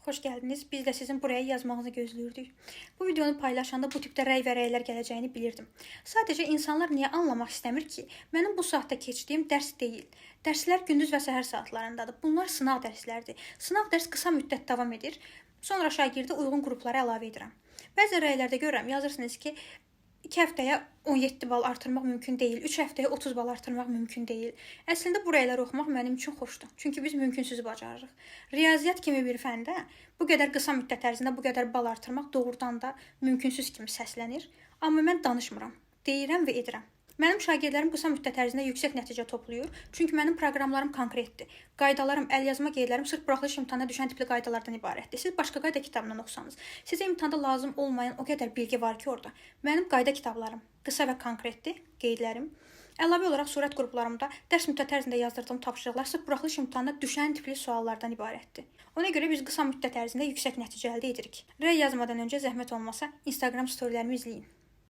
Hoş geldiniz. Biz de sizin buraya yazmağınızı gözlüyorduk. Bu videonu paylaşanda bu tipdə rəy və rəylər gələcəyini bilirdim. Sadəcə insanlar niyə anlamaq istəmir ki, mənim bu saatda keçdiyim dərs deyil. Dərslər gündüz və səhər saatlarındadır. Bunlar sınaq dərslərdir. Sınaq dərs qısa müddət davam edir. Sonra şagirdi uyğun qruplara əlavə edirəm. Bəzi rəylərdə görürəm, yazırsınız ki, 2 həftəyə 17 bal artırmaq mümkün deyil, 3 həftəyə 30 bal artırmaq mümkün deyil. Əslində bu rəyləri oxumaq mənim üçün xoşdur. Çünki biz mümkünsüzü bacarırıq. Riyaziyyat kimi bir fəndə bu qədər qısa müddət ərzində bu qədər bal artırmaq doğrudan da mümkünsüz kimi səslənir. Amma mən danışmıram, deyirəm və edirəm. Mənim şagirdlərim qısa müddət ərzində yüksək nəticə toplayır. Çünki mənim proqramlarım konkretdir. Qaydalarım, əlyazma qeydlərim sırf buraxılış imtahana düşən tipli qaydalardan ibarətdir. Siz başqa qayda kitabından oxusanız, sizə imtahanda lazım olmayan o qədər bilgi var ki orada. Mənim qayda kitablarım qısa və konkretdir, qeydlərim. Əlavə olaraq surət qruplarımda dərs müddəti ərzində yazdırdığım tapşırıqlar sırf buraxılış imtahana düşən tipli suallardan ibarətdir. Ona görə biz qısa müddət ərzində yüksək nəticə əldə edirik. Rəy yazmadan öncə zəhmət olmasa Instagram storylərimi izləyin.